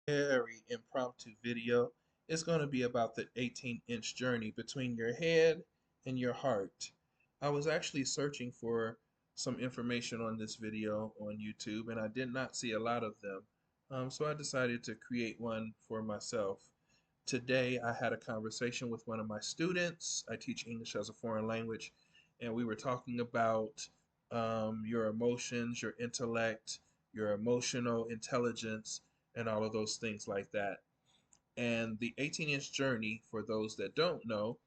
Very impromptu video. It's going to be about the 18-inch journey between your head and your heart. I was actually searching for some information on this video on YouTube, and I did not see a lot of them. So I decided to create one for myself. Today, I had a conversation with one of my students. I teach English as a foreign language, and we were talking about your emotions, your intellect, your emotional intelligence, and all of those things like that. And the 18-inch journey, for those that don't know,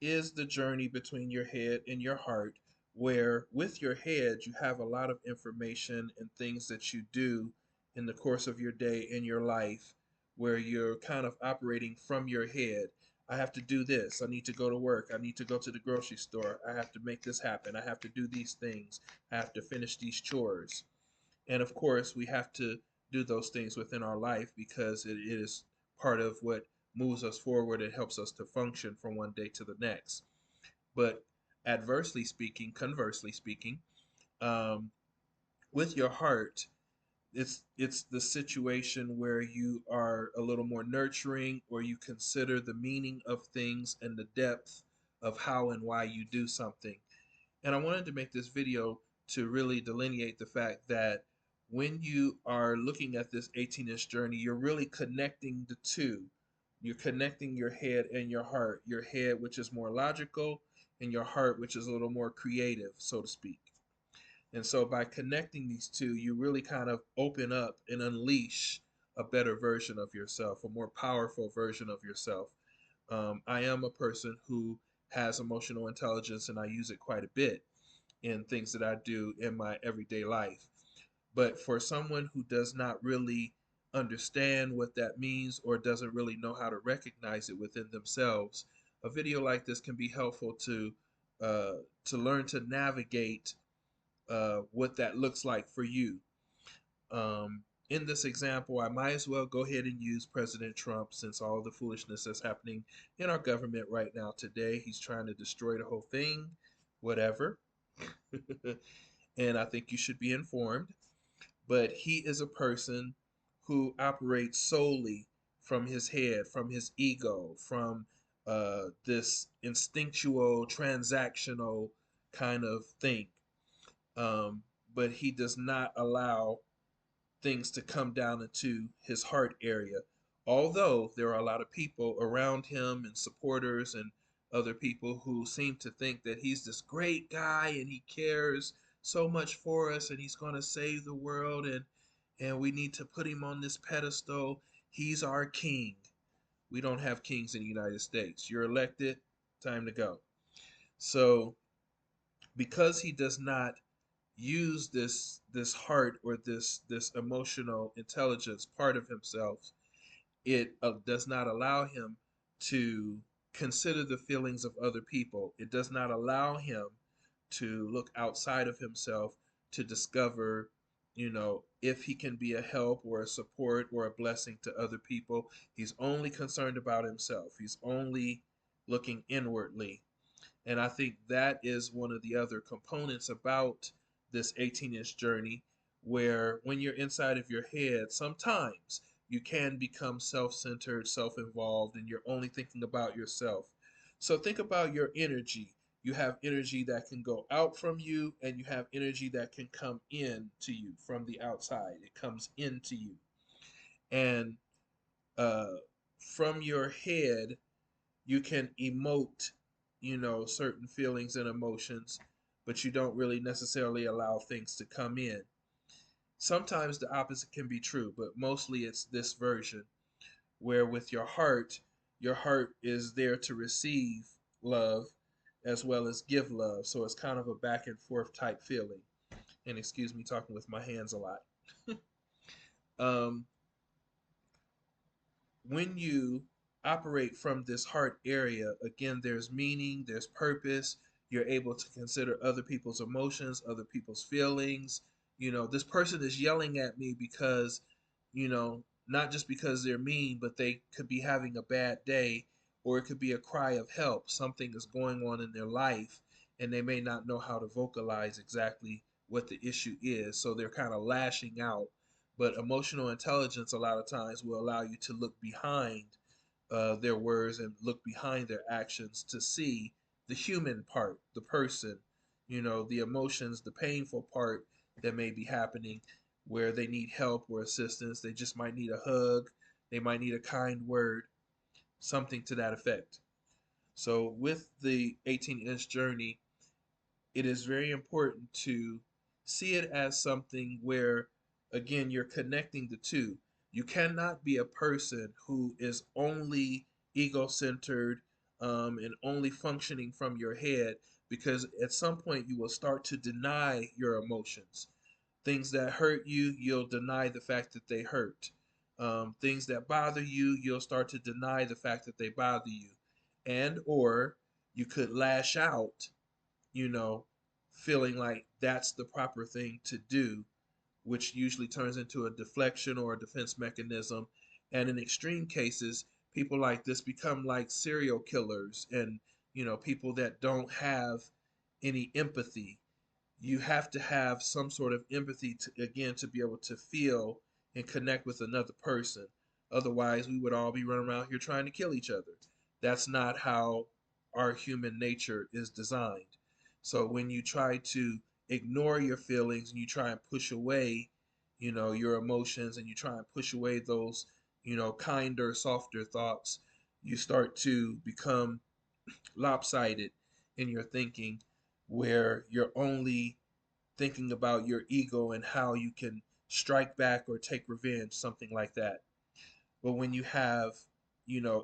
is the journey between your head and your heart, where with your head, you have a lot of information and things that you do in the course of your day in your life, where you're kind of operating from your head. I have to do this. I need to go to work. I need to go to the grocery store. I have to make this happen. I have to do these things. I have to finish these chores. And of course, we have to do those things within our life because it is part of what moves us forward. It helps us to function from one day to the next. But conversely speaking, um, with your heart, it's the situation where you are a little more nurturing, or you consider the meaning of things and the depth of how and why you do something. And I wanted to make this video to really delineate the fact that when you are looking at this 18-inch journey, you're really connecting the two. You're connecting your head and your heart. Your head, which is more logical, and your heart, which is a little more creative, so to speak. And so by connecting these two, you really kind of open up and unleash a better version of yourself, a more powerful version of yourself. I am a person who has emotional intelligence, and I use it quite a bit in things that I do in my everyday life. But for someone who does not really understand what that means, or doesn't really know how to recognize it within themselves, a video like this can be helpful uh, to learn to navigate what that looks like for you. In this example, I might as well go ahead and use President Trump, since all the foolishness that's happening in our government right now today. He's trying to destroy the whole thing, whatever. And I think you should be informed. But he is a person who operates solely from his head, from his ego, from this instinctual, transactional kind of thing. Um, but he does not allow things to come down into his heart area. Although there are a lot of people around him and supporters and other people who seem to think that he's this great guy and he cares so much for us and he's going to save the world, and we need to put him on this pedestal. He's our king. We don't have kings in the United States. You're elected, time to go. So because he does not use this heart, or this emotional intelligence part of himself, it does not allow him to consider the feelings of other people. It does not allow him to look outside of himself to discover, if he can be a help or a support or a blessing to other people. He's only concerned about himself. He's only looking inwardly. And I think that is one of the other components about this 18-inch journey, where when you're inside of your head, sometimes you can become self centered, self involved, and you're only thinking about yourself. So think about your energy. You have energy that can go out from you, and you have energy that can come in to you from the outside. It comes into you. And uh, from your head, you can emote, certain feelings and emotions, but you don't really necessarily allow things to come in. Sometimes the opposite can be true, but mostly it's this version, where with your heart is there to receive love as well as give love. So it's kind of a back and forth type feeling. And excuse me talking with my hands a lot. Um, when you operate from this heart area, again, there's meaning, there's purpose. You're able to consider other people's emotions, other people's feelings. This person is yelling at me because, not just because they're mean, but they could be having a bad day, or it could be a cry of help. Something is going on in their life, and they may not know how to vocalize exactly what the issue is. So they're kind of lashing out But emotional intelligence, a lot of times, will allow you to look behind their words and look behind their actions to see the human part, the person, the emotions, the painful part that may be happening where they need help or assistance. They just might need a hug. They might need a kind word, something to that effect. So, with the 18-inch journey, it is very important to see it as something where, again, you're connecting the two. You cannot be a person who is only ego centered and only functioning from your head, because at some point you will start to deny your emotions. Things that hurt you, you'll deny the fact that they hurt. Things that bother you, you'll start to deny the fact that they bother you. And or you could lash out, you know, feeling like that's the proper thing to do, which usually turns into a deflection or a defense mechanism. And in extreme cases, people like this become like serial killers and, people that don't have any empathy. You have to have some sort of empathy to, again, to be able to feel and connect with another person. Otherwise, we would all be running around here trying to kill each other. That's not how our human nature is designed. So when you try to ignore your feelings and you try and push away, your emotions, and you try and push away those, kinder, softer thoughts, you start to become lopsided in your thinking, where you're only thinking about your ego and how you can strike back or take revenge, something like that. But when you have,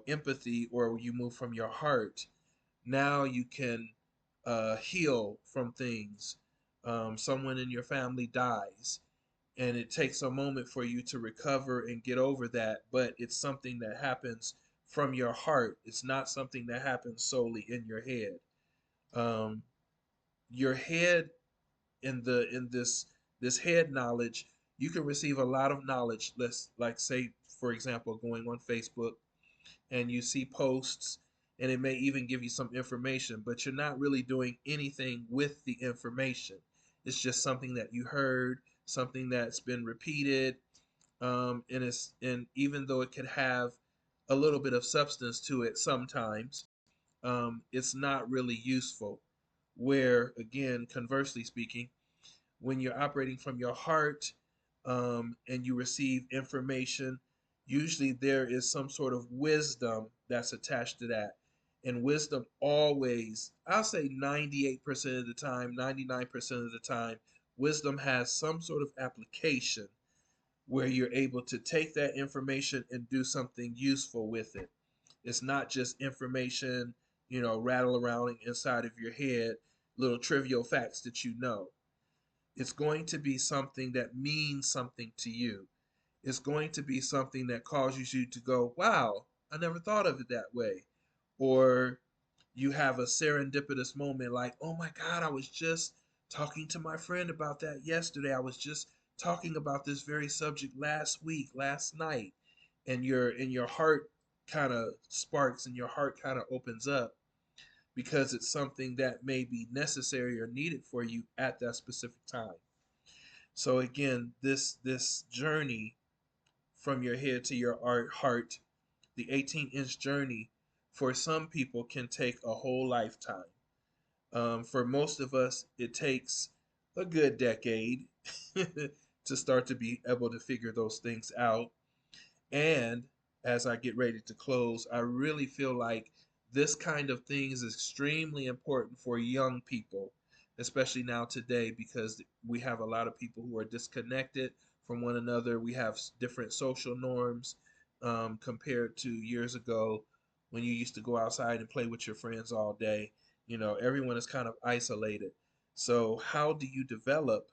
empathy, or you move from your heart, now you can heal from things. Someone in your family dies, and it takes a moment for you to recover and get over that, but it's something that happens from your heart. It's not something that happens solely in your head. Um, your head, in this head knowledge, you can receive a lot of knowledge. Let's, like, say, for example, going on Facebook, and you see posts, and it may even give you some information, but you're not really doing anything with the information. It's just something that you heard, something that's been repeated, and even though it could have a little bit of substance to it sometimes, it's not really useful. Where, again, conversely speaking, when you're operating from your heart, and you receive information, usually there is some sort of wisdom that's attached to that. And wisdom always, I'll say 98% of the time, 99% of the time, wisdom has some sort of application where you're able to take that information and do something useful with it. It's not just information, rattle around inside of your head, little trivial facts that you know. It's going to be something that means something to you. It's going to be something that causes you to go, wow, I never thought of it that way. Or you have a serendipitous moment like, oh my God, I was just talking to my friend about that yesterday. I was just talking about this very subject last week, last night. And your heart kind of sparks and your heart kind of opens up because it's something that may be necessary or needed for you at that specific time. So again, this journey from your head to your heart, the 18-inch journey, for some people can take a whole lifetime. For most of us, it takes a good decade to start to be able to figure those things out. And as I get ready to close, I really feel like this kind of thing is extremely important for young people, especially now today, because we have a lot of people who are disconnected from one another. We have different social norms compared to years ago when you used to go outside and play with your friends all day. Everyone is kind of isolated. So, how do you develop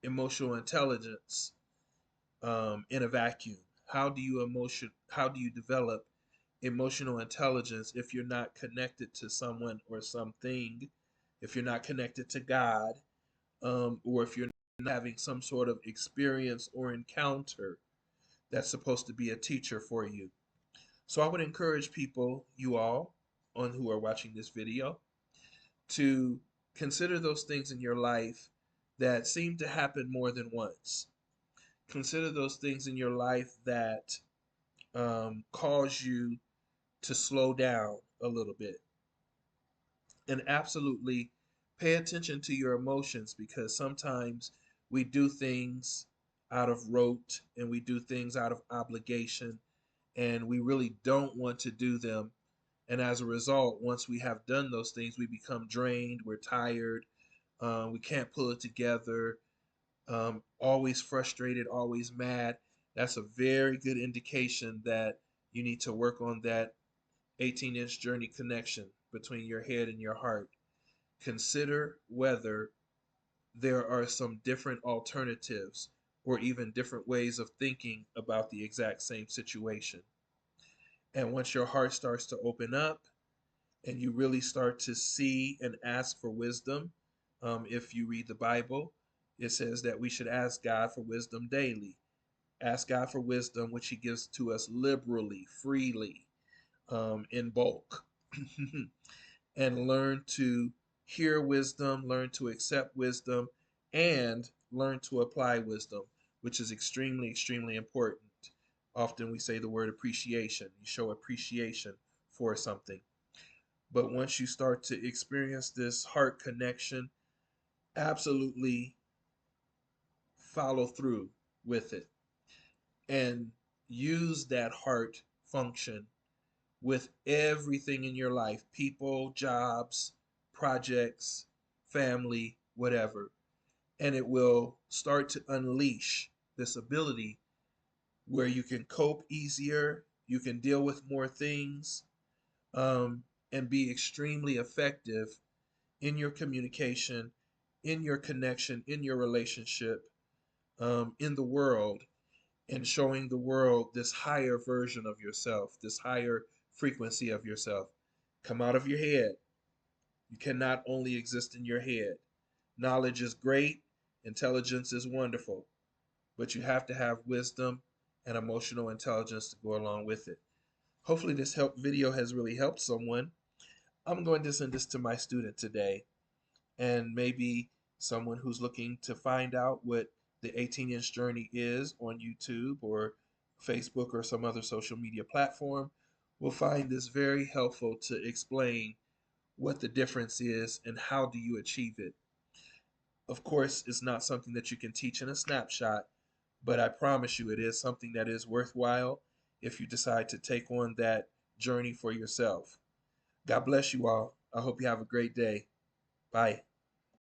emotional intelligence in a vacuum? How do you develop emotional intelligence if you're not connected to someone or something, if you're not connected to God, or if you're not having some sort of experience or encounter that's supposed to be a teacher for you? So I would encourage people, you all, on who are watching this video, to consider those things in your life that seem to happen more than once. Consider those things in your life that cause you to slow down a little bit. And absolutely pay attention to your emotions, because sometimes we do things out of rote and we do things out of obligation, and we really don't want to do them. And as a result, once we have done those things, we become drained, we're tired, we can't pull it together, always frustrated, always mad. That's a very good indication that you need to work on that 18-inch journey connection between your head and your heart. Consider whether there are some different alternatives or even different ways of thinking about the exact same situation. And once your heart starts to open up and you really start to see and ask for wisdom, if you read the Bible, it says that we should ask God for wisdom daily. Ask God for wisdom, which He gives to us liberally, freely, in bulk. And learn to hear wisdom, learn to accept wisdom, and learn to apply wisdom, which is extremely, extremely important. Often we say the word appreciation. You show appreciation for something. But once you start to experience this heart connection, absolutely follow through with it and use that heart function with everything in your life: people, jobs, projects, family, whatever. And it will start to unleash this ability where you can cope easier, you can deal with more things, and be extremely effective in your communication, in your connection, in your relationship, in the world, and showing the world this higher version of yourself, this higher frequency of yourself. Come out of your head. You cannot only exist in your head. Knowledge is great, intelligence is wonderful, but you have to have wisdom and emotional intelligence to go along with it. Hopefully this video has really helped someone. I'm going to send this to my student today, and maybe someone who's looking to find out what the 18-inch journey is on YouTube or Facebook or some other social media platform will find this very helpful to explain what the difference is and how do you achieve it. Of course, it's not something that you can teach in a snapshot, but I promise you it is something that is worthwhile if you decide to take on that journey for yourself. God bless you all. I hope you have a great day. Bye.